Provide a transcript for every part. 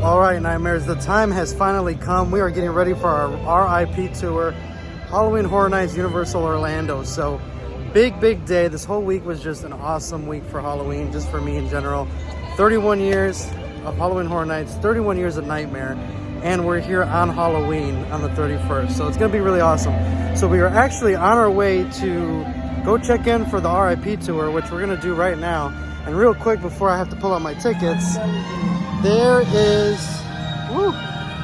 All right, Nightmares, the time has finally come. We are getting ready for our R.I.P. tour, Halloween Horror Nights Universal Orlando. So big day. This whole week was just an awesome week for Halloween, just for me in general. 31 years of Halloween Horror Nights, 31 years of Nightmare, and we're here on Halloween on the 31st. So it's gonna be really awesome. So we are actually on our way to go check in for the R.I.P. tour, which we're gonna do right now. And real quick, before I have to pull out my tickets, there is,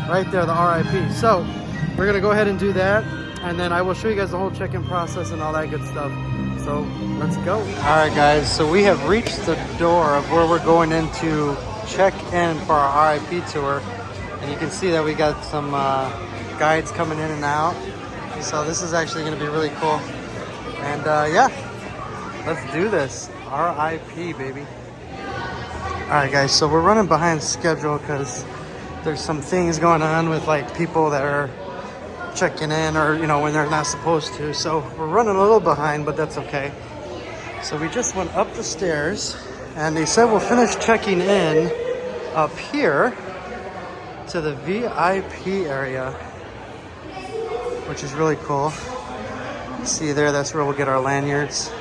right there, the R.I.P. So we're gonna go ahead and do that, and then I will show you guys the whole check-in process and all that good stuff. So let's go. All right, guys, so we have reached the door of where we're going in to check in for our R.I.P. tour. And you can see that we got some guides coming in and out. So this is actually gonna be really cool. And yeah, let's do this. R.I.P. baby. All right, guys, so we're running behind schedule because there's some things going on with like people that are checking in, or you know, when they're not supposed to. So we're running a little behind, but that's okay. So we just went up the stairs, and they said we'll finish checking in up here to the VIP area, which is really cool. See there, that's where we'll get our lanyards.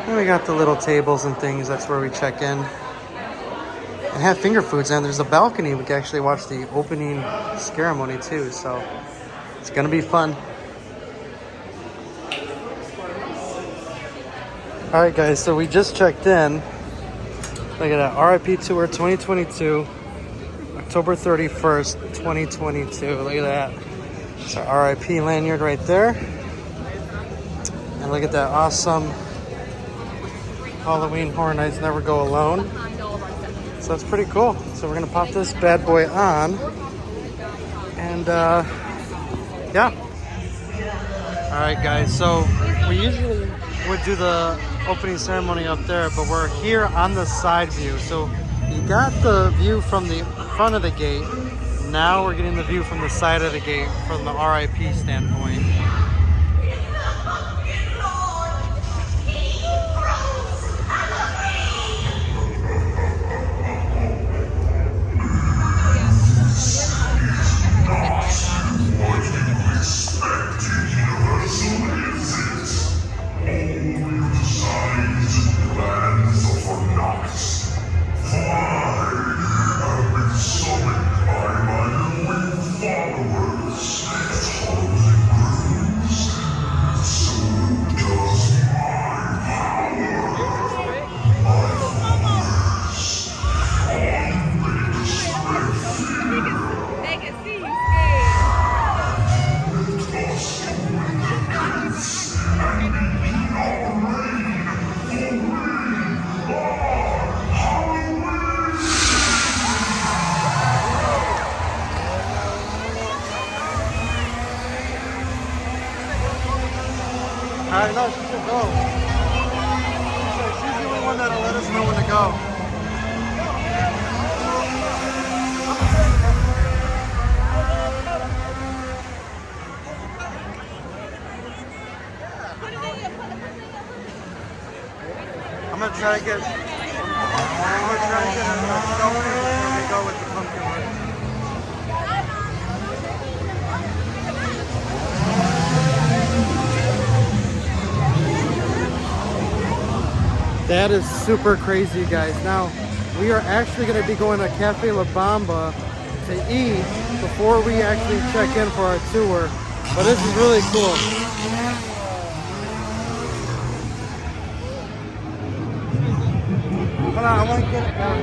And we got the little tables and things, that's where we check in. And have finger foods, and there's a balcony. We can actually watch the opening ceremony too, so it's gonna be fun. All right, guys, so we just checked in. Look at that, R.I.P. Tour 2022, October 31st, 2022. Look at that. It's our R.I.P. lanyard right there. And look at that awesome Halloween Horror Nights Never Go Alone. So that's pretty cool. So we're gonna pop this bad boy on, and yeah. All right, guys. So we usually would do the opening ceremony up there, but we're here on the side view. So you got the view from the front of the gate. Now we're getting the view from the side of the gate from the R.I.P. standpoint. I know she should go. She's the only one that'll let us know when to go. I'm gonna try to get a selfie before we go with the pumpkin one. That is super crazy, guys. Now, we are actually going to be going to Cafe La Bamba to eat before we actually check in for our tour. But this is really cool. Hold on, I want to get it down.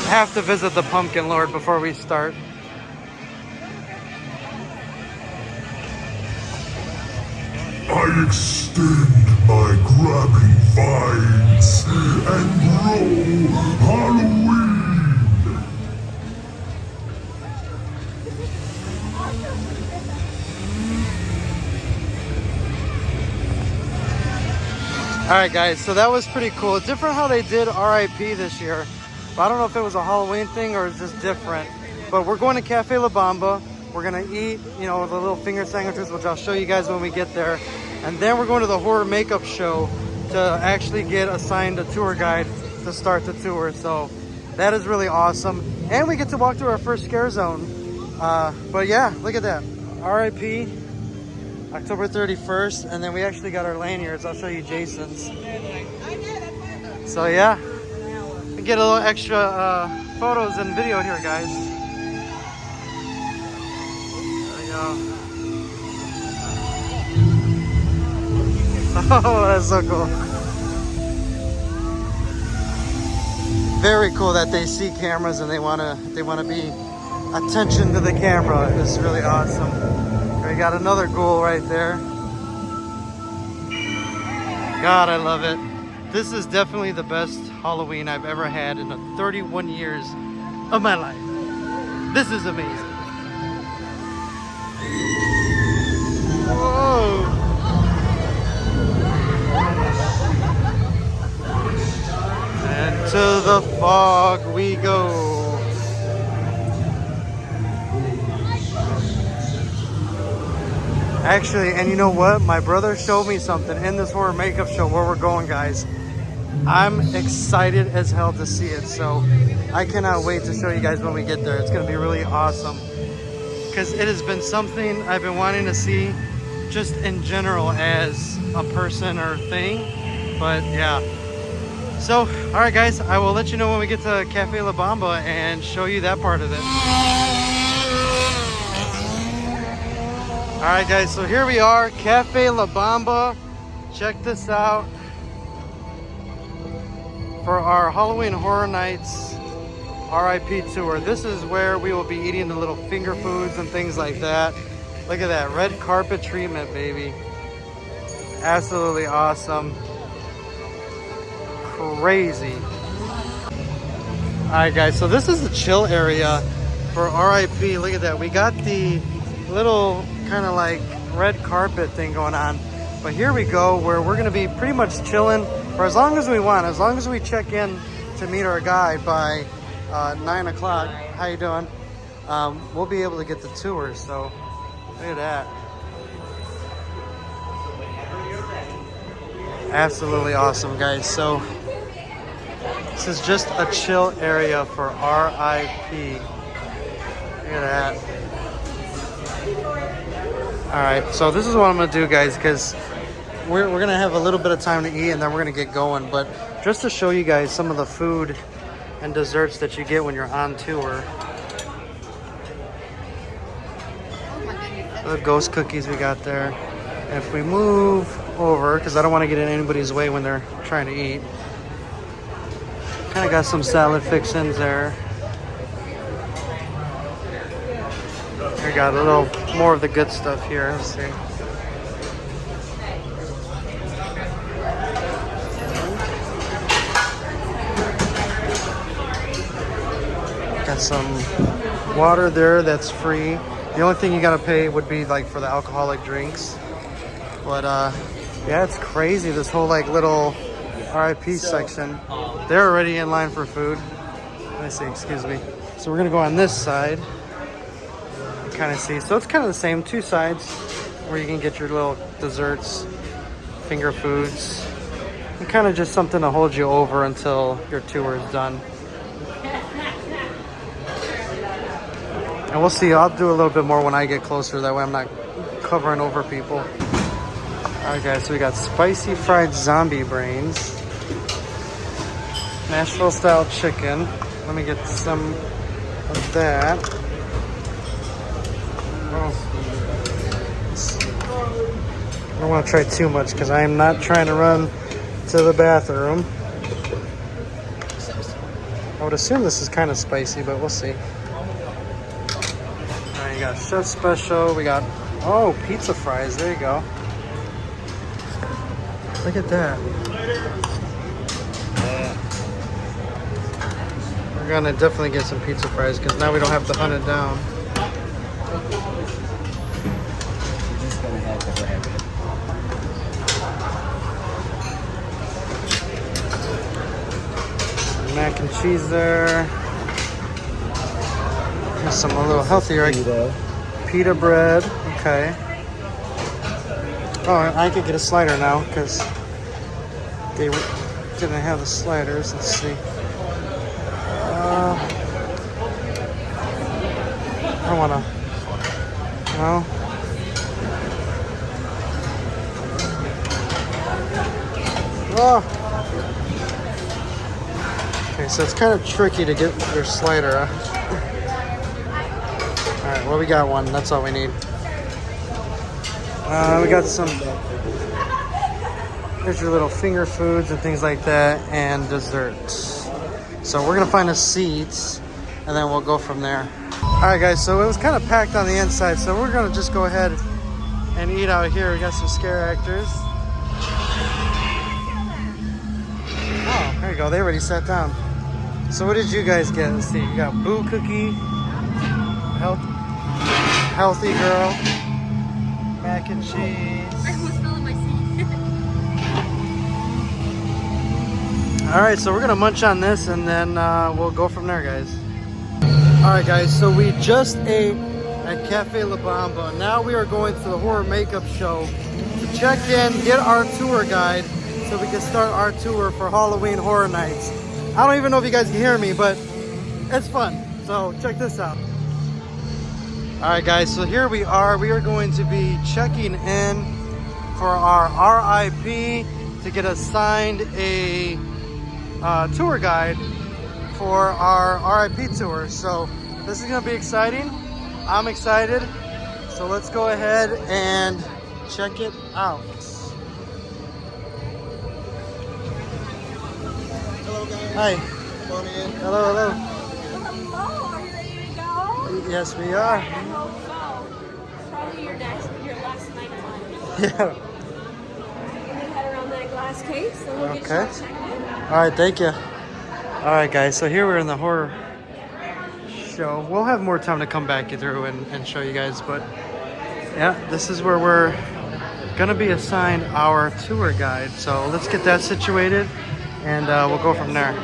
I have to visit the Pumpkin Lord before we start. I extend my grabbing vines and grow Halloween. All right, guys, so that was pretty cool. It's different how they did R.I.P. this year. But I don't know if it was a Halloween thing or it's just different. But we're going to Cafe La Bamba. We're gonna eat, you know, the little finger sandwiches, which I'll show you guys when we get there. And then we're going to the horror makeup show to actually get assigned a tour guide to start the tour. So that is really awesome. And we get to walk through our first scare zone. But yeah, look at that. R.I.P. October 31st. And then we actually got our lanyards. I'll show you Jason's. So yeah, we get a little extra photos and video here, guys. There we go. Oh, that's so cool. Very cool that they see cameras and they wanna be attention to the camera. It's really awesome. We got another ghoul right there. God, I love it. This is definitely the best Halloween I've ever had in the 31 years of my life. This is amazing. Whoa. And to the fog we go. Actually, and you know what? My brother showed me something in this horror makeup show where we're going, guys. I'm excited as hell to see it. So I cannot wait to show you guys when we get there. It's going to be really awesome. Because it has been something I've been wanting to see just in general as a person or thing. But yeah. So, all right, guys, I will let you know when we get to Cafe La Bamba and show you that part of it. All right, guys, so here we are, Cafe La Bamba. Check this out. For our Halloween Horror Nights R.I.P. tour, this is where we will be eating the little finger foods and things like that. Look at that, red carpet treatment, baby. Absolutely awesome. Crazy. All right, guys, so this is the chill area for R.I.P. Look at that. We got the little kind of like red carpet thing going on, but here we go where we're going to be pretty much chilling for as long as we want, as long as we check in to meet our guide by 9 o'clock. How you doing? We'll be able to get the tour. So look at that. Absolutely awesome, guys. So this is just a chill area for R.I.P. Look at that. All right, so this is what I'm gonna do, guys, because we're gonna have a little bit of time to eat and then we're gonna get going. But just to show you guys some of the food and desserts that you get when you're on tour. The ghost cookies we got there. And if we move over, because I don't want to get in anybody's way when they're trying to eat. Kind of got some salad fixins there. We got a little more of the good stuff here. Let's see. Got some water there that's free. The only thing you gotta pay would be like for the alcoholic drinks. But yeah, it's crazy. This whole like little R.I.P. section. They're already in line for food. Let me see, excuse me. So we're gonna go on this side. Kind of see, so it's kind of the same, two sides where you can get your little desserts, finger foods, and kind of just something to hold you over until your tour is done. And we'll see, I'll do a little bit more when I get closer, that way I'm not covering over people. Alright guys, so we got spicy fried zombie brains, Nashville style chicken. Let me get some of that. I don't want to try too much because I am not trying to run to the bathroom. I would assume this is kind of spicy, but we'll see. Alright, you got chef special. We got, oh, pizza fries. There you go. Look at that. We're gonna definitely get some pizza fries because now we don't have to hunt it down. Mac and cheese there. Here's some a little healthier. Pita bread. Okay. Oh, I could get a slider now because They didn't have the sliders. Let's see. I don't wanna. No. Oh. Okay, so it's kind of tricky to get your slider. All right, well we got one. That's all we need. We got some. Here's your little finger foods and things like that, and desserts. So we're gonna find a seat, and then we'll go from there. All right, guys. So it was kind of packed on the inside, so we're gonna just go ahead and eat out here. We got some scare actors. Oh, there you go. They already sat down. So what did you guys get? Let's see. You got Boo Cookie, Healthy Girl, mac and cheese. I almost fell in my seat. All right, so we're gonna munch on this, and then we'll go from there, guys. All right, guys. So we just ate at Cafe La Bamba. Now we are going to the horror makeup show to check in, get our tour guide, so we can start our tour for Halloween Horror Nights. I don't even know if you guys can hear me, but it's fun. So check this out. All right, guys, so here we are. We are going to be checking in for our R.I.P. to get assigned a tour guide for our R.I.P. tour. So this is gonna be exciting. I'm excited. So let's go ahead and check it out. Hello guys. Hi. Come on in. Hello, hello. Hello, are you ready to go? Yes, we are. I hope so. It's probably your last night time. Yeah. Let me head around that glass case and we'll get you all Okay. checked in. All right, thank you. All right, guys, so here we're in the horror show. We'll have more time to come back through and show you guys, but yeah, this is where we're gonna be assigned our tour guide. So let's get that situated, and we'll go from there.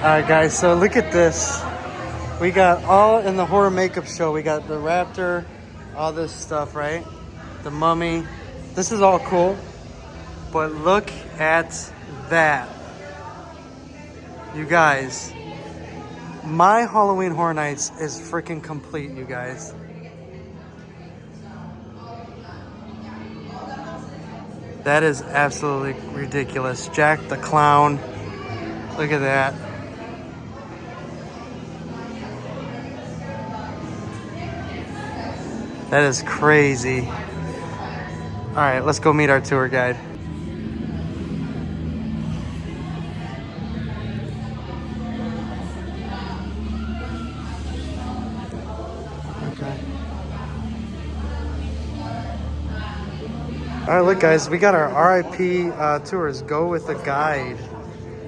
All right, guys, so look at this. We got all in the horror makeup show. We got the raptor, all this stuff, right? The mummy. This is all cool, but look at that. You guys, my Halloween Horror Nights is freaking complete, you guys. That is absolutely ridiculous. Jack the Clown. Look at that. That is crazy. All right, let's go meet our tour guide. All right, look, guys, we got our R.I.P. tours. Go with the guide.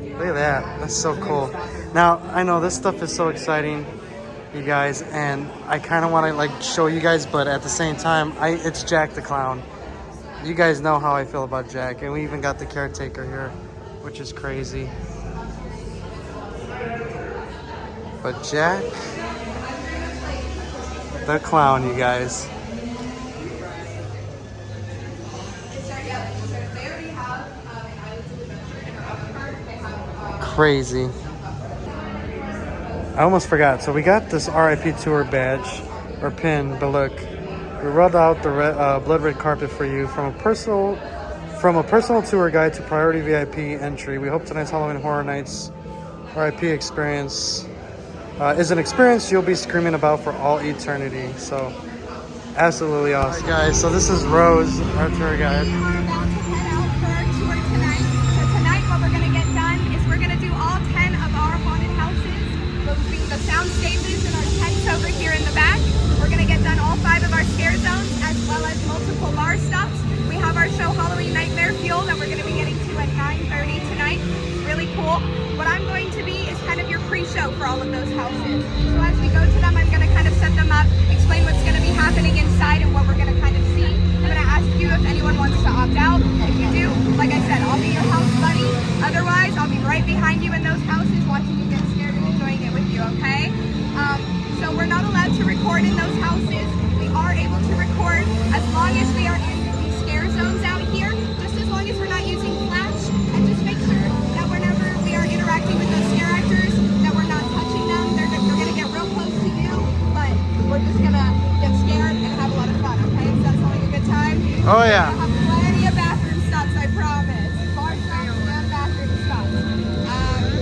Look at that. That's so cool. Now, I know this stuff is so exciting, you guys, and I kind of want to like show you guys, but at the same time, it's Jack the Clown. You guys know how I feel about Jack, and we even got the caretaker here, which is crazy. But Jack the Clown, you guys. Crazy. I almost forgot. So we got this R.I.P. tour badge or pin, but look, we rolled out the blood red carpet for you from a personal tour guide to priority VIP entry. We hope tonight's Halloween Horror Nights R.I.P. experience is an experience you'll be screaming about for all eternity. So absolutely awesome. All right, guys, so this is Rose, our tour guide. We're about to head out for our tour tonight. So tonight what we're going to get done is we're going to do all 10 of our haunted houses, moving the sound stages and our tents over here in the back. We're going to get done all 5 of our scare zones as well as multiple bar stops. We have our show Halloween Nightmare Fuel that we're going to be getting to at 9:30 tonight. It's really cool. What I'm going to be is kind of your pre-show for all of those houses. So as we go to them, I'm going to kind of set them up, explain what's going to be happening inside and what we're going to kind of see. I'm going to ask you if anyone wants to opt out. If you do, like I said, I'll be your house buddy. Otherwise, I'll be right behind you in those houses watching you get scared and enjoying it with you, okay? So we're not allowed to record in those houses. We are able to record as long as we are in the scare zones out here, just as long as we're not using flash Oh I yeah. have plenty of bathroom stops, I promise. Bar stops and bathroom stops.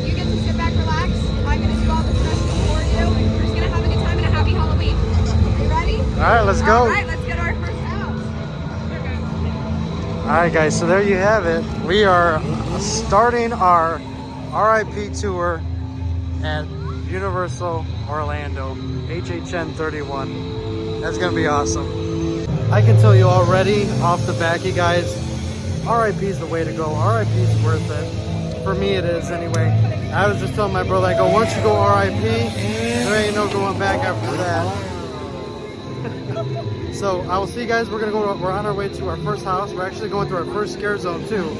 You get to sit back, relax. I'm gonna do all the specials for you. We're just gonna have a good time and a happy Halloween. Are you ready? All right, let's go. All right, let's go to our first house. All right, guys. So there you have it. We are starting our R.I.P. tour at Universal Orlando, HHN 31. That's gonna be awesome. I can tell you already off the back, you guys, RIP is the way to go. RIP is worth it. For me, it is anyway. I was just telling my brother, I go, once you go RIP, there ain't no going back after that. So I will see you guys. We're on our way to our first house. We're actually going through our first scare zone too.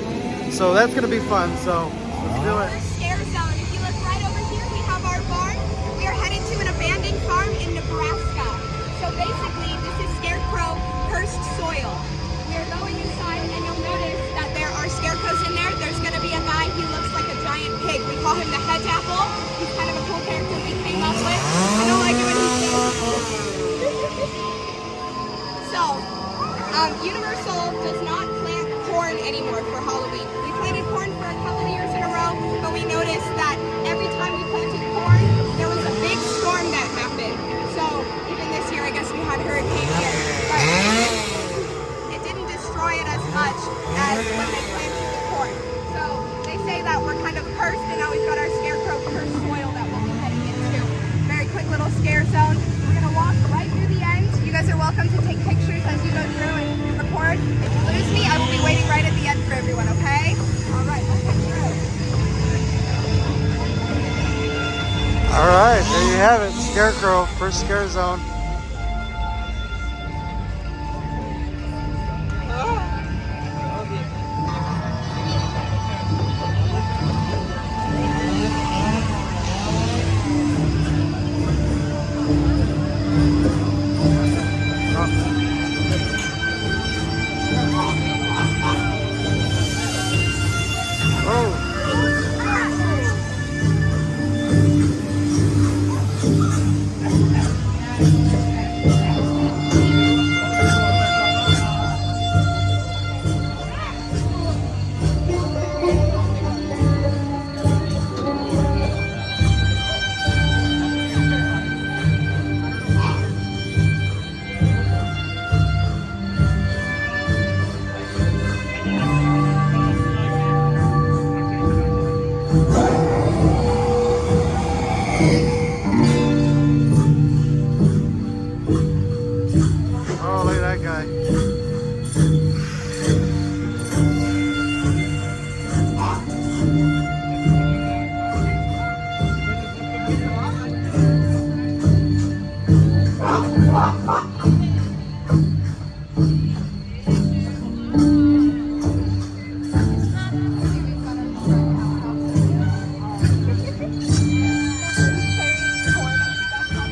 So that's gonna be fun. So let's do it. First scare zone. If you look right over here, we have our barn. We are heading to an abandoned farm in Nebraska. So basically, this is scarecrow cursed soil. We are going inside, and you'll notice that there are scarecrows in there. There's going to be a guy. He looks like a giant pig. We call him the hedge apple. He's kind of a cool character we came up with. I don't like it when he says. So, Universal does not plant corn anymore for Halloween. We planted corn for a couple of years in a row, but we noticed that every time we planted corn, there was a big storm that happened. So even this year, I guess we had hurricane here, but it didn't destroy it as much as when they planted the corn. So they say that we're kind of cursed, and now we've got our scarecrow cursed soil that we'll be heading into. Very quick little scare zone. We're gonna walk right through the end. You guys are welcome to take pictures as you go through and record. If you lose me, I will be waiting right at the end for everyone, okay? All right, let's head through. All right, there you have it. Scarecrow, first scare zone. Oh, look at that guy.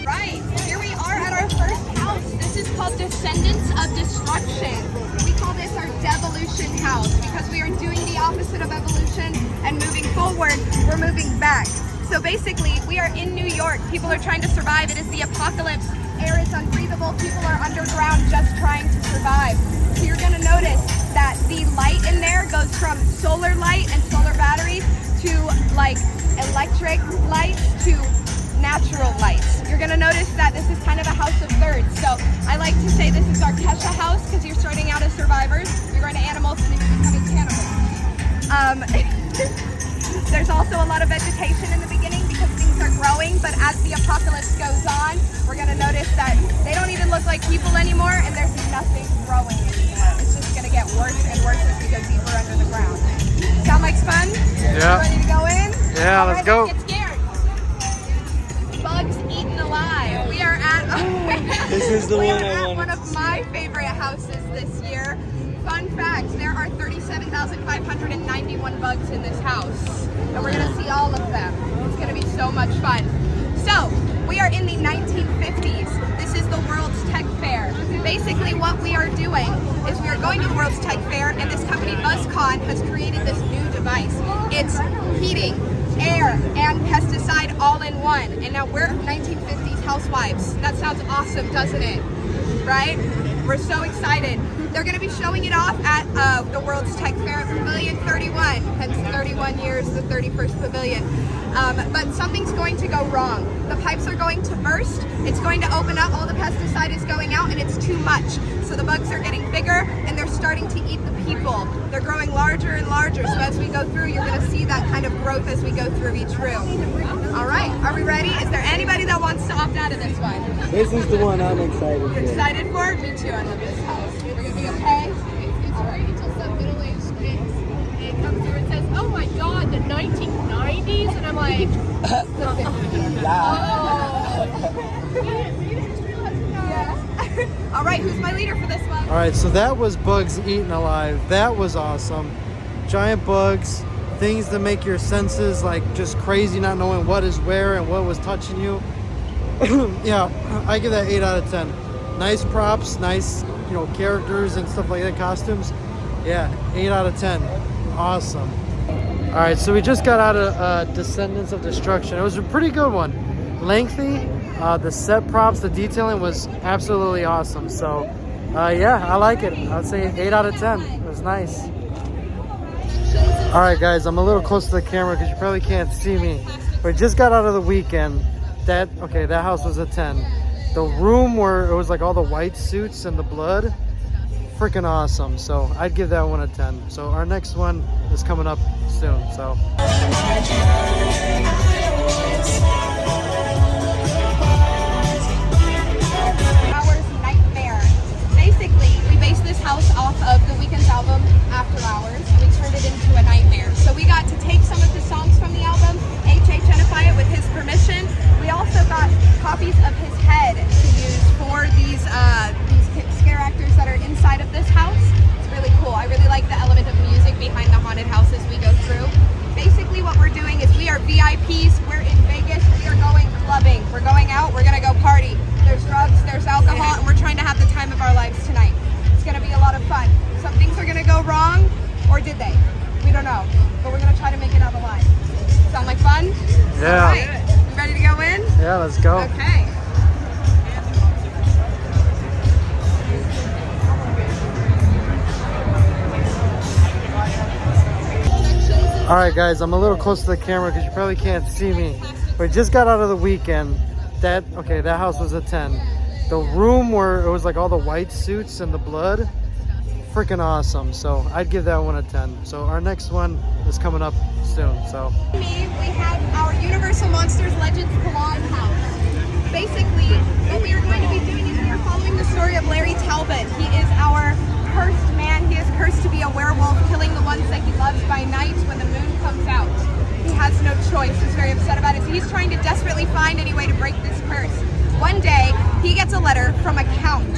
Right, here we are at our first house. This is called Descendants of Destruction. We call this our Devolution house because we are doing the opposite of evolution and moving forward, we're moving back. So basically, we are in New York. People are trying to survive. It is the apocalypse. Air is unbreathable. People are underground just trying to survive. So you're gonna notice that the light in there goes from solar light and solar batteries to like electric lights to natural lights. You're gonna notice that this is kind of a house of thirds. So I like to say this is our Kesha house because you're starting out as survivors. You're going to animals and then you're becoming cannibals. There's also a lot of vegetation in the beginning because things are growing, but as the apocalypse goes on, we're gonna notice that they don't even look like people anymore and there's nothing growing anymore. It's just gonna get worse and worse as we go deeper under the ground. Sound like fun? Yeah. Ready to go in? Yeah, let's go. Let's get scared. Bugs eaten alive. We are at This is the we one are I at wanted one to of see. my favorite houses this year. Fun fact, there are 37,591 bugs in this house. And we're gonna see all of them. It's gonna be so much fun. So, we are in the 1950s. This is the World's Tech Fair. Basically what we are doing is we are going to the World's Tech Fair and this company BuzzCon has created this new device. It's heating, air, and pesticide all in one. And now we're 1950s housewives. That sounds awesome, doesn't it? Right? We're so excited. They're going to be showing it off at the World's Tech Fair at Pavilion 31, hence 31 years, the 31st Pavilion. But something's going to go wrong. The pipes are going to burst, it's going to open up, all the pesticide is going out, and it's too much. So the bugs are getting bigger, and they're starting to eat the people. They're growing larger and larger, so as we go through, you're going to see that kind of growth as we go through each room. All right, are we ready? Is there anybody that wants to opt out of this one? This is the one I'm excited You're for. excited for? Me too, I love this house. We're going to be okay? It's great until some middle-aged kids. It comes through and says, "Oh my God, the 1990s," and I'm like, All right, who's my leader for this one? All right, so that was bugs eaten alive. That was awesome. Giant bugs, things that make your senses like just crazy, not knowing what is where and what was touching you. Yeah, I give that 8 out of 10. Nice props, nice, characters and stuff like that, costumes. Yeah, 8 out of 10. Awesome. All right, so we just got out of Descendants of Destruction. It was a pretty good one. Lengthy. The set props, the detailing was absolutely awesome. So, yeah, I like it. I'd say 8 out of 10. It was nice. All right, guys, I'm a little close to the camera because you probably can't see me. We just got out of the weekend. That house was a 10. The room where it was like all the white suits and the blood, freaking awesome. So I'd give that one a 10. So our next one is coming up soon. So. Hours Nightmare. Basically, we based this house off of the Weeknd's album After Hours. We turned it into a nightmare. So we got to take some of the songs from the album, HHNify it with his permission. We also got copies of his head to use for these scare actors that are inside of this house. It's really cool. I really like the element of music behind the haunted house as we go through. Basically what we're doing is we are VIPs. We're in Vegas. We are going clubbing. We're going out. We're going to go party. There's drugs, there's alcohol, and we're trying to have the time of our lives tonight. It's going to be a lot of fun. Some things are going to go wrong, or did they? We don't know. But we're going to try to make it out alive. Sound like fun? Yeah. All right. You ready to go in? Yeah, let's go. Okay. All right, guys, I'm a little close to the camera because you probably can't see me. We just got out of the weekend. That house was a 10. The room where it was like all the white suits and the blood, freaking awesome. So I'd give that one a 10. So our next one is coming up soon. So. We have our Universal Monsters Legends Collide house. Basically, what we are going to be doing is we are following the story of Larry Talbot. He is our cursed man. He is cursed to be a werewolf, killing the ones that he loves by night when the moon comes out. He has no choice. He's very upset about it. So he's trying to desperately find any way to break this curse. One day, he gets a letter from a count.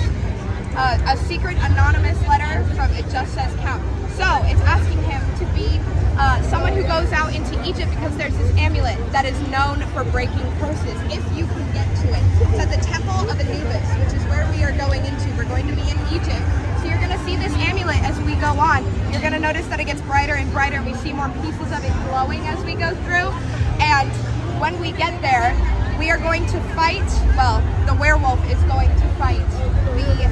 A secret anonymous letter from, it just says count. So it's asking him to be someone who goes out into Egypt because there's this amulet that is known for breaking curses, if you can get to it. It's at the Temple of Anubis, which is where we are going into. We're going to be in Egypt. So you're going to see this amulet as we go on. You're going to notice that it gets brighter and brighter. We see more pieces of it glowing as we go through. And when we get there, we are going to fight, well, the werewolf is going to fight the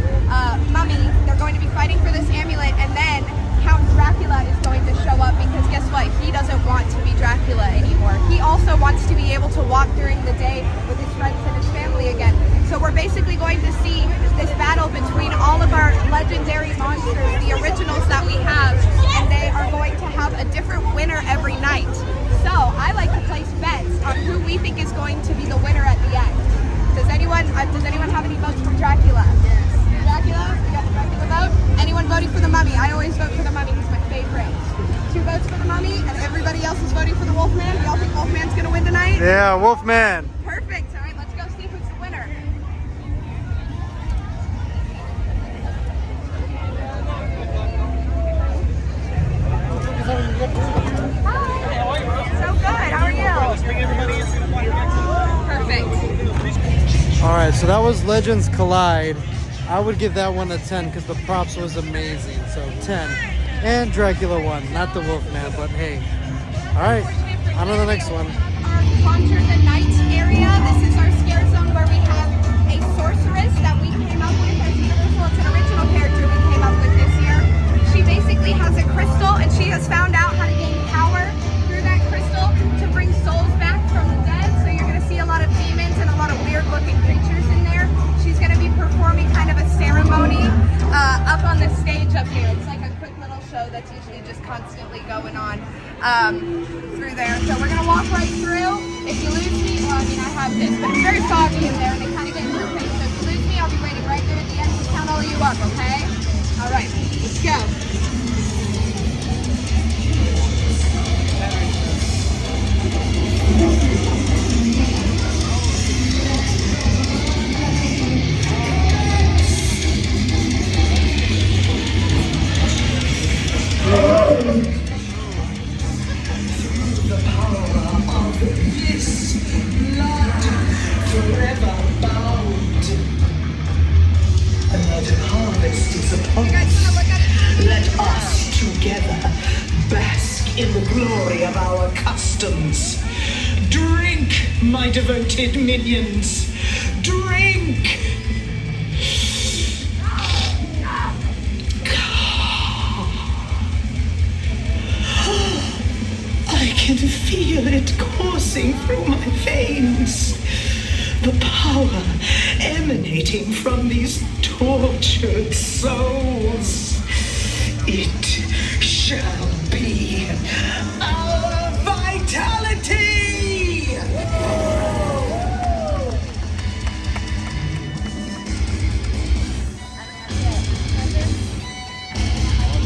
mummy. They're going to be fighting for this amulet, and then Count Dracula is going to show up because guess what? He doesn't want to be Dracula anymore. He also wants to be able to walk during the day with his friends and his family again. So we're basically going to see this battle between all of our legendary monsters, the originals that we have, and they are going to have a different winner every night. So I like to place bets on who we think is going to be the winner at the end. Does anyone have any votes for Dracula? Yes. Dracula? You got the Dracula vote? Anyone voting for the Mummy? I always vote for the Mummy. He's my favorite. 2 votes for the Mummy, and everybody else is voting for the Wolfman. Y'all think Wolfman's gonna win tonight? Yeah, Wolfman. Perfect. All right, let's go see who's the winner. Hi. So good. How are you? Perfect. All right, so that was Legends Collide. I would give that one a 10 because the props was amazing. So 10. And Dracula won, not the Wolfman, but hey. All right, on to the next one. Our Conjure the Night area. This is our scare zone where we have a sorceress that we came up with as Universal. It's an original character we came up with basically has a crystal, and she has found out how to gain power through that crystal to bring souls back from the dead. So you're going to see a lot of demons and a lot of weird-looking creatures in there. She's going to be performing kind of a ceremony up on the stage up here. It's like a quick little show that's usually just constantly going on through there. So we're going to walk right through. If you lose me, well, I mean, I have this, but it's very foggy in there, and it kind of gets in your face. So if you lose me, I'll be waiting right there at the end to count all of you up, okay? All right, let's go. Let us together bask in the glory of our customs. Drink, my devoted minions. Drink! I can feel it coursing through my veins. The power emanating from these tortured souls. It shall be our vitality!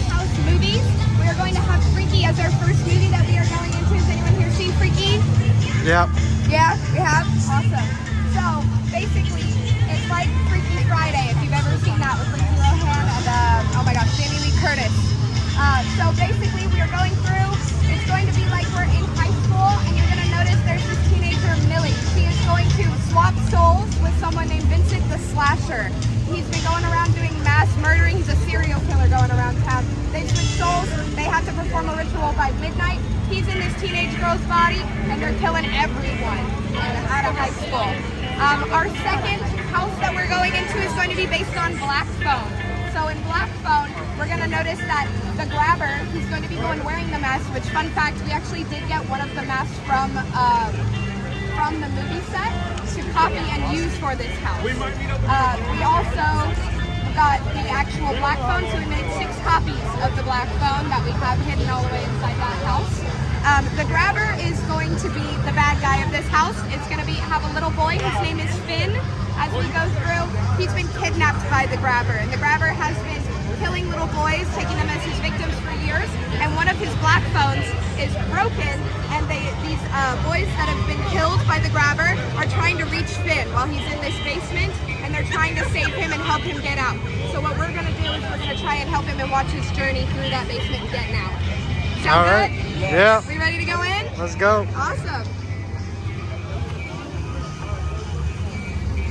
House movies. We are going to have Freaky as our first movie that we are going into. Has anyone here seen Freaky? Yep. Yeah, we have? Awesome. So, basically, it's like Freaky Friday, if you've ever seen that with Lindsay Lohan and, oh my gosh, Jamie Lee Curtis. So basically, we are going through, it's going to be like we're in high school, and you're going to notice there's this teenager, Millie. She is going to swap souls with someone named Vincent the Slasher. He's been going around doing mass murdering. He's a serial killer going around town. They switch souls. They have to perform a ritual by midnight. He's in this teenage girl's body, and they're killing everyone out of high school. Our second house that we're going into is going to be based on Black Phone. So in Black Phone, we're going to notice that the grabber, he's going to be going wearing the mask, which, fun fact, we actually did get one of the masks from the movie set to copy and use for this house. We also got the actual Black Phone, so we made 6 copies of the Black Phone that we have hidden all the way inside that house. The grabber is going to be the bad guy of this house. It's going to have a little boy. His name is Finn. As we go through, he's been kidnapped by the grabber, and the grabber has been killing little boys, taking them as his victims for years. And one of his Black Phones is broken, and these boys that have been killed by the grabber are trying to reach Finn while he's in this basement, and they're trying to save him and help him get out. So what we're going to do is we're going to try and help him and watch his journey through that basement and getting out. Sound All right. good? Yeah. We ready to go in? Let's go. Awesome.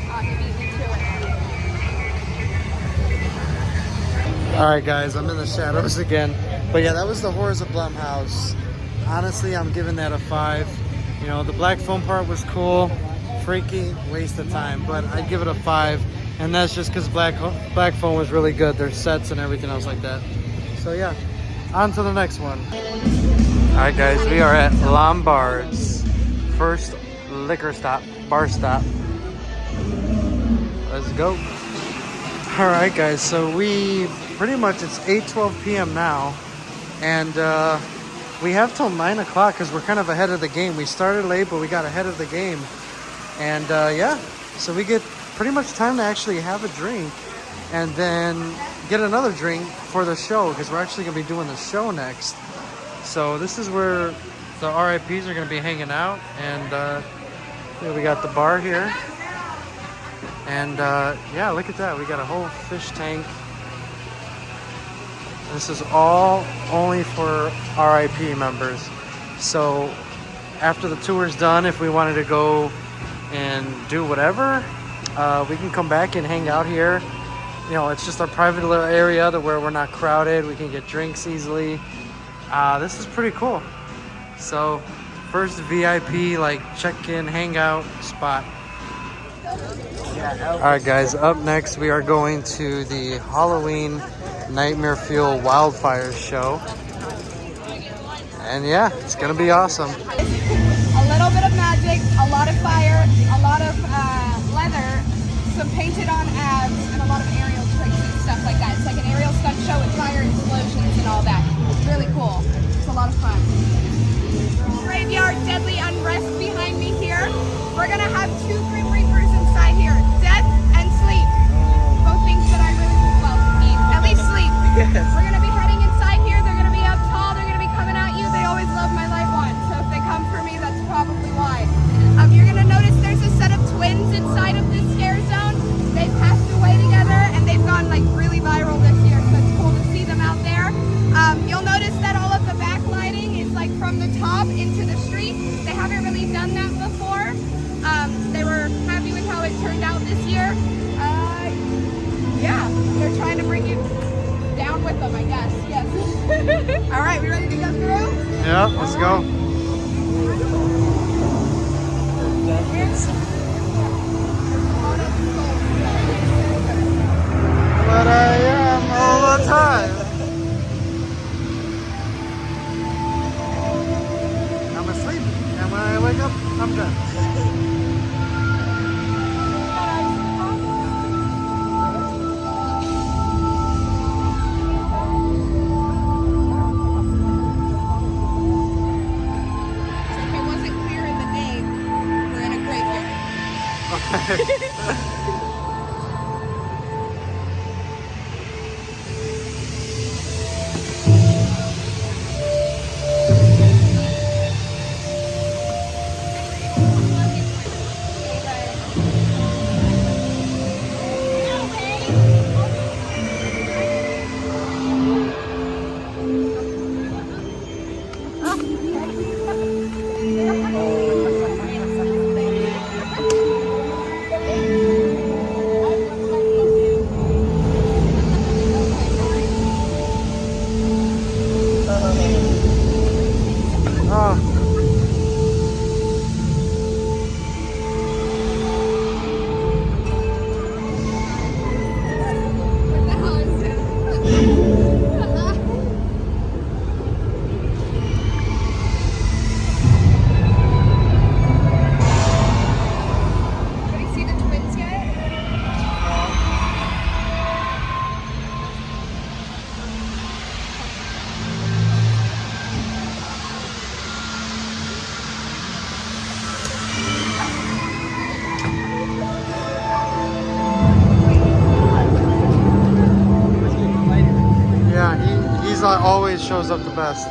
Oh, he beat me to it. All right, guys, I'm in the shadows again. But yeah, that was the Horrors of Blumhouse. Honestly, I'm giving that a 5. You know, the Black Phone part was cool. Freaky, waste of time. But I'd give it a 5. And that's just because Black Phone was really good. Their sets and everything else like that. So yeah, on to the next one. All right, guys, we are at Lombard's first liquor stop, bar stop. Let's go. All right, guys, so we pretty much, it's 8:12 p.m. now, and we have till 9 o'clock because we're kind of ahead of the game. We started late, but we got ahead of the game. And yeah, so we get pretty much time to actually have a drink and then get another drink for the show, because we're actually going to be doing the show next. So this is where the R.I.Ps are going to be hanging out, and here we got the bar here. And yeah, look at that. We got a whole fish tank. This is all only for R.I.P. members. So after the tour's done, if we wanted to go and do whatever, we can come back and hang out here. You know, it's just a private little area where we're not crowded. We can get drinks easily. This is pretty cool. So first VIP, like, check-in, hangout spot. All right, guys, up next we are going to the Halloween Nightmare Fuel Wildfire show. And yeah, it's gonna be awesome. A little bit of magic, a lot of fire, a lot of leather, some painted on abs, and a lot of aerial tricks and stuff like that. It's like an aerial stunt show with fire explosions and all that. It's really cool. It's a lot of fun. Graveyard Deadly Unrest behind me here. We're gonna have 2 Grim Reapers inside here. Death and sleep. Both things that I really, well, need. At least sleep. We're gonna be heading inside here. They're gonna be up tall. They're gonna be coming at you. They always love my light one. So if they come for me, that's probably why. You're gonna notice there's a set of twins inside of this scare zone. They passed away together and they've gone like really viral this year. So it's cool to see them out there. You'll notice that all of the backlighting is like from the top into the street. They haven't really done that before. They were happy with how it turned out this year. Yeah, they're trying to bring you down with them, I guess. Yes. All right, we ready to go through? Yeah, let's go. But I am all the time. I'm asleep, and when I wake up, I'm done. If it wasn't clear in the name, we're in a graveyard. What the hell is this? Anybody see the twins yet? Yeah, he's always shows up the best.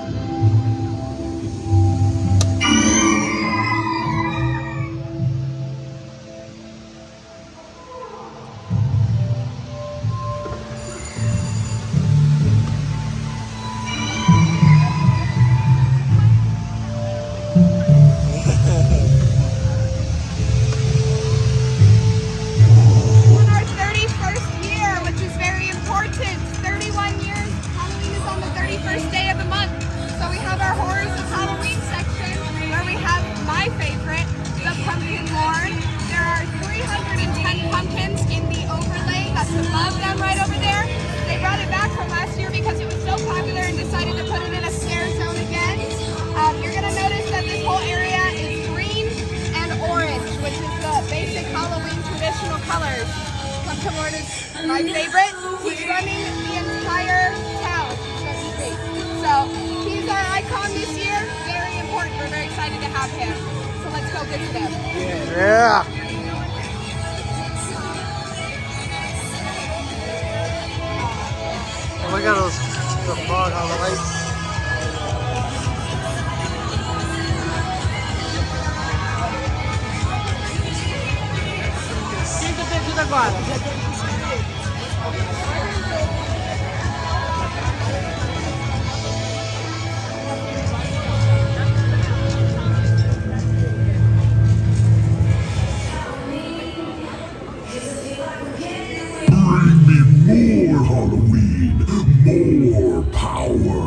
On our 31st year, which is very important. 31 years. Halloween is on the 31st day of the month. So we have our Horrors of Halloween section where we have my favorite, the pumpkin lord. There are 310 pumpkins in the overlay that's above them right over there. They brought it back from last year because it was so popular and decided to put it in a scare zone again. You're going to notice that this whole area is green and orange, which is the basic Halloween traditional colors. Pumpkin Lord is my favorite. He's running the entire town, so to speak. So he's our icon this year. Very important. We're very excited to have him. So let's go visit him. Yeah. Look at those, the fog on the lights. Bring me more Halloween, more power.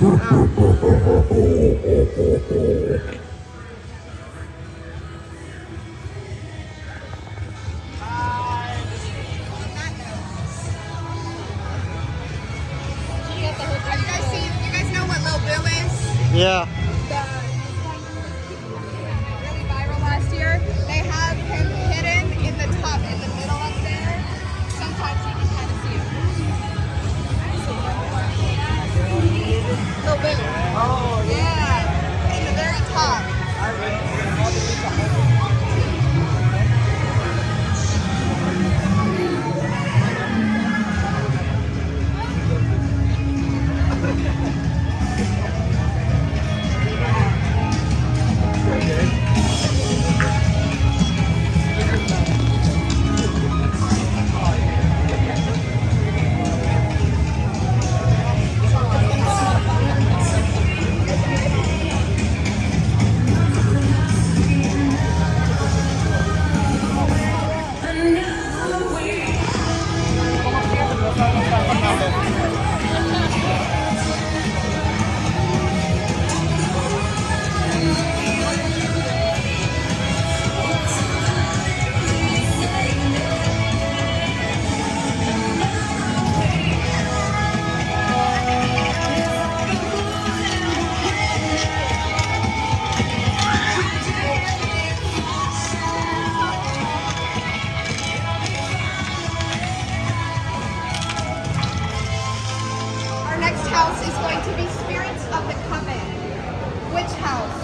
You guys know what Lil Bill is? Yeah. Really viral last year. They have him hidden in the tub in the middle up there. Sometimes you can kind of see him. Lil Bill. Oh, yeah. In the very top. Our next house is going to be Spirits of the Coven. Which house?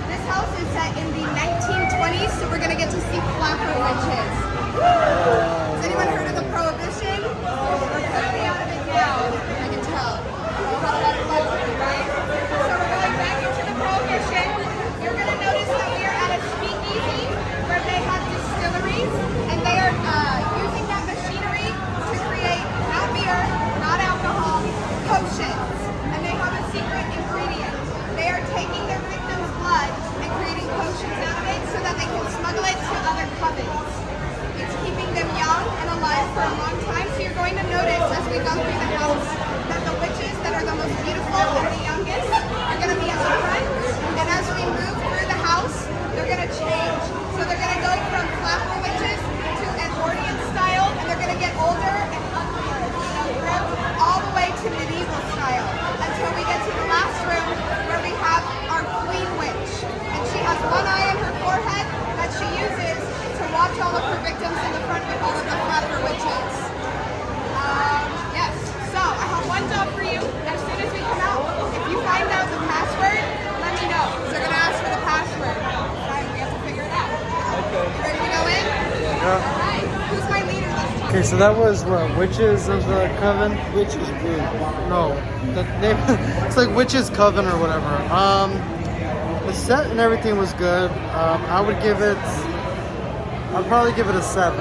This house is set in the 1920s, so we're going to get to see flapper witches. Has anyone heard of the Prohibition? We're clearly out of it now, I can tell. We've had a lot of flapper, right? So we're going back into the Prohibition. You're going to notice that we are at a speakeasy where they have distilleries, and they are using that machinery to create not beer, not alcohol, potions, and they have a secret ingredient. They are taking their victims' blood and creating potions out of it so that they can smuggle it to other covens. It's keeping them young and alive for a long time, so you're going to notice as we go through the house that the witches that are the most beautiful and the youngest are going to be at the front, and as we move through the house, they're going to change. So they're going to go from flapper witches to Edwardian style, and they're going to get older and uglier as we go through, all the way to medieval style, until we get to the last room where we have our queen witch. And she has one eye on her forehead that she uses to watch all of her victims in the front with all of the flapper witches. Yes, so I have one job for you. As soon as we come out, if you find out the password, let me know, because they're going to ask for the password. We have to figure it out. Okay. You ready to go in? Yeah. All right. Who's my leader this time? Okay, so that was what? Witches of the Coven? Witches brew. No. It's like Witches Coven or whatever. The set and everything was good. I would give it... I'd probably give it a 7.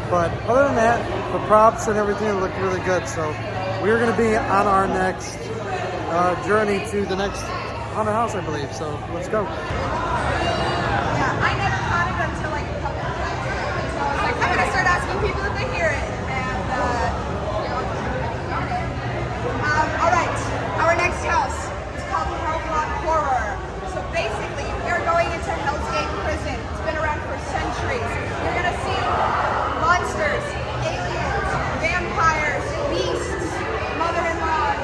But other than that, the props and everything looked really good. So we're going to be on our next journey to the next haunted house, I believe. So let's go. Yeah, I never caught it until like a couple of times. So I was like, I'm gonna start asking people if they hear it. And all right, our next house is called Hell Block Horror. So basically, we are going into Hell's Gate Prison. It's been around for centuries. You're gonna see monsters, aliens, vampires, beasts, mother-in-laws,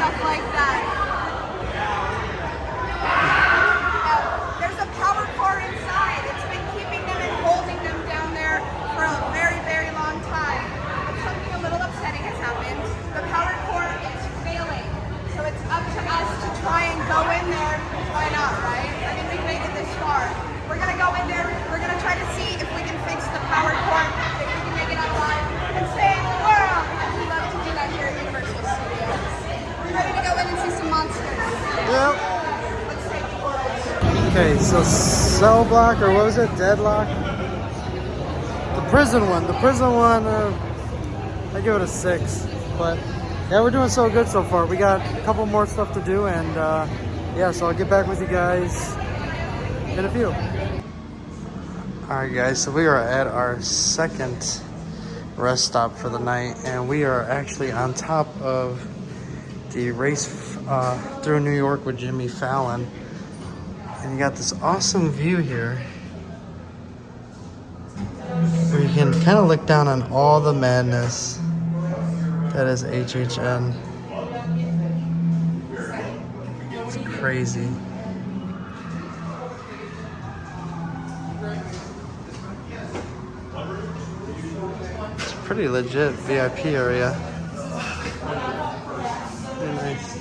stuff like that. There's a power core inside. It's been keeping them and holding them down there for a very, very long time. But something a little upsetting has happened. The power core is failing. So it's up to us to try and go in there. Why not, right? I mean, we've made it this far. We're going to go in there. We're going to try to see if we can fix the power core, if we can make it alive and save the world. And we love to do that here at Universal Studios. We're ready to go in and see some monsters. Yep. Let's save the world. Okay, so Cell Block, or what was it? Deadlock? The prison one. I give it a 6. But yeah, we're doing so good so far. We got a couple more stuff to do, and yeah, so I'll get back with you guys in a few. Alright guys, so we are at our second rest stop for the night, and we are actually on top of the race through New York with Jimmy Fallon. And you got this awesome view here where you can kind of look down on all the madness that is HHN. It's crazy. It's a pretty legit VIP area. Very nice.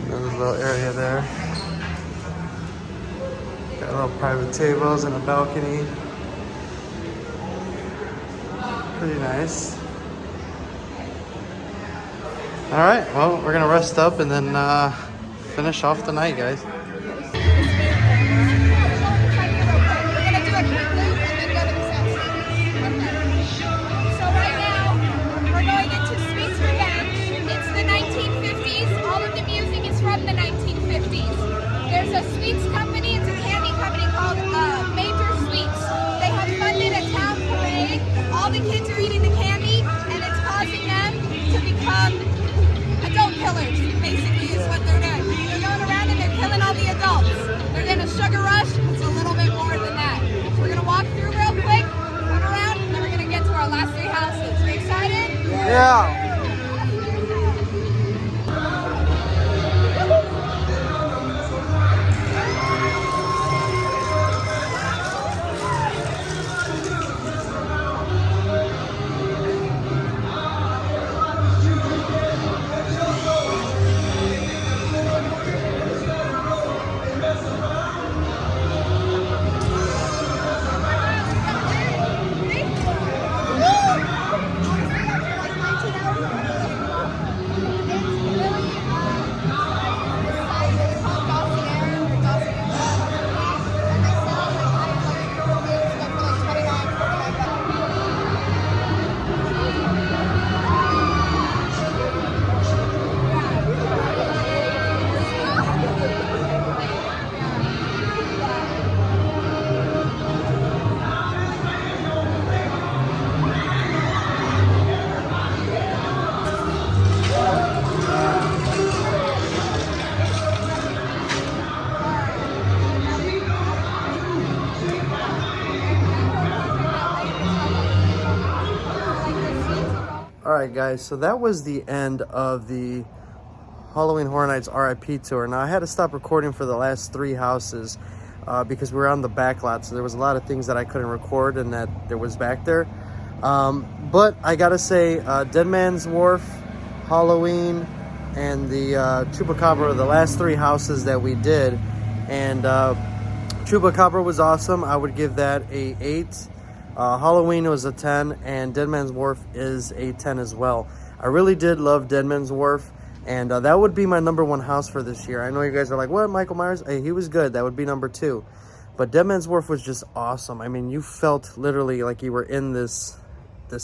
Another little area there. Got little private tables and a balcony. Pretty nice. All right, well, we're gonna rest up and then finish off the night, guys. We're gonna do a quick loop and then go to the sound stage. So right now, we're going into Sweets Revenge. It's the 1950s. All of the music is from the 1950s. There's a sweets company, it's a candy company called Major Sweets. They have funded a town parade. All the kids are eating the candy, and it's causing them to become adult killers, basically, is what they're doing. They're going around and they're killing all the adults. They're in a sugar rush. It's a little bit more than that. So we're going to walk through real quick, come around, and then we're going to get to our last 3 houses. Are you excited? Yeah. Alright guys, so that was the end of the Halloween Horror Nights R.I.P. tour. Now I had to stop recording for the last 3 houses because we were on the back lot, so there was a lot of things that I couldn't record and that there was back there. But I gotta say, Dead Man's Wharf, Halloween, and the Chupacabra are the last 3 houses that we did. And Chupacabra was awesome. I would give that a 8. Halloween was a 10, and Dead Man's Wharf is a 10 as well. I really did love Dead Man's Wharf, and that would be my #1 house for this year. I know you guys are like, what, Michael Myers? Hey, he was good. That would be number 2. But Dead Man's Wharf was just awesome. I mean, you felt literally like you were in this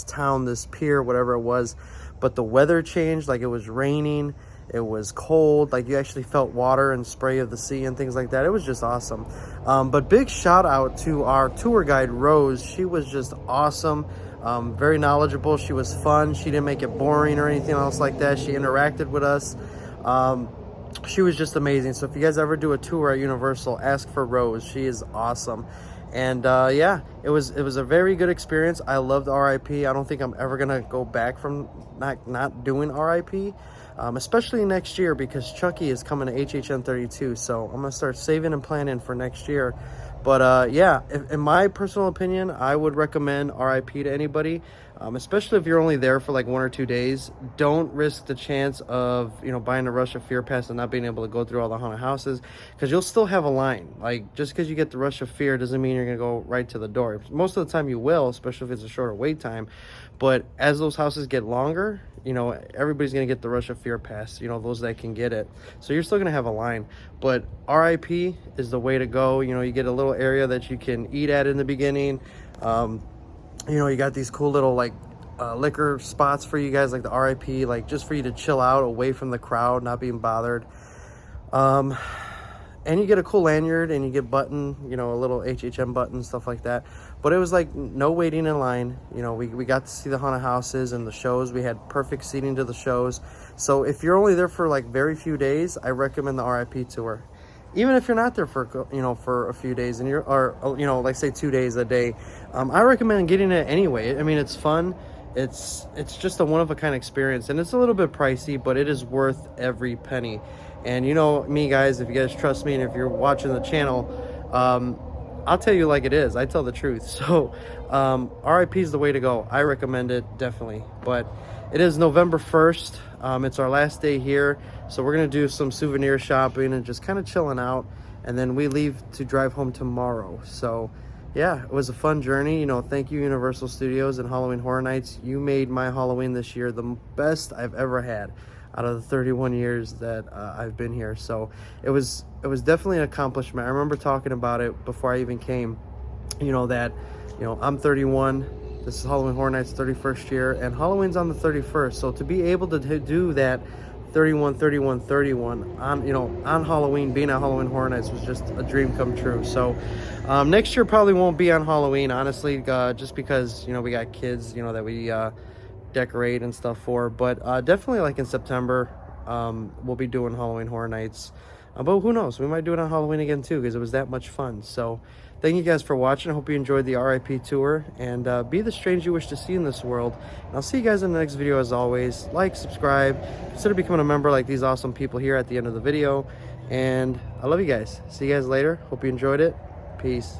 town, this pier, whatever it was. But the weather changed, like it was raining. It was cold, like you actually felt water and spray of the sea and things like that. It was just awesome. But big shout out to our tour guide, Rose. She was just awesome, very knowledgeable. She was fun. She didn't make it boring or anything else like that. She interacted with us. She was just amazing. So if you guys ever do a tour at Universal, ask for Rose. She is awesome. And yeah, it was a very good experience. I loved R.I.P. I don't think I'm ever gonna go back from not doing R.I.P. Especially next year, because Chucky is coming to HHN 32, so I'm gonna start saving and planning for next year. But yeah, in my personal opinion, I would recommend R.I.P. to anybody, especially if you're only there for like 1 or 2 days. Don't risk the chance of, you know, buying a Rush of Fear pass and not being able to go through all the haunted houses, because you'll still have a line. Like, just because you get the Rush of Fear doesn't mean you're gonna go right to the door. Most of the time you will, especially if it's a shorter wait time. But as those houses get longer, you know, everybody's gonna get the Rush of Fear pass, you know, those that can get it. So you're still gonna have a line. But R.I.P. is the way to go. You know, you get a little area that you can eat at in the beginning. You know, you got these cool little like liquor spots for you guys, like the R.I.P., like just for you to chill out away from the crowd, not being bothered. And you get a cool lanyard and you get button, you know, a little HHM button, stuff like that. But it was like no waiting in line. You know, we got to see the haunted houses and the shows. We had perfect seating to the shows. So if you're only there for like very few days, I recommend the R.I.P. tour. Even if you're not there for, you know, for a few days and you're, or, you know, like say 2 days a day, I recommend getting it anyway. I mean, it's fun. It's just a one-of-a-kind experience, and it's a little bit pricey, but it is worth every penny. And you know me, guys, if you guys trust me and if you're watching the channel, I'll tell you like it is. I tell the truth. So R.I.P. is the way to go. I recommend it, definitely. But it is November 1st. It's our last day here, so we're gonna do some souvenir shopping and just kind of chilling out, and then we leave to drive home tomorrow. So yeah, it was a fun journey. You know, thank you, Universal Studios and Halloween Horror Nights. You made my Halloween this year the best I've ever had out of the 31 years that I've been here. So it was definitely an accomplishment. I remember talking about it before I even came, you know, that, you know, I'm 31. This is Halloween Horror Nights' 31st year, and Halloween's on the 31st. So to be able to do that 31 on, you know, on Halloween, being at Halloween Horror Nights was just a dream come true. So next year probably won't be on Halloween, honestly, just because, you know, we got kids, you know, that we decorate and stuff for. But definitely like in September, we'll be doing Halloween Horror Nights. But who knows, we might do it on Halloween again too, because it was that much fun. So thank you guys for watching. I hope you enjoyed the R.I.P. tour, and be the strange you wish to see in this world. And I'll see you guys in the next video. As always, like, subscribe, consider becoming a member like these awesome people here at the end of the video. And I love you guys. See you guys later. Hope you enjoyed it. Peace.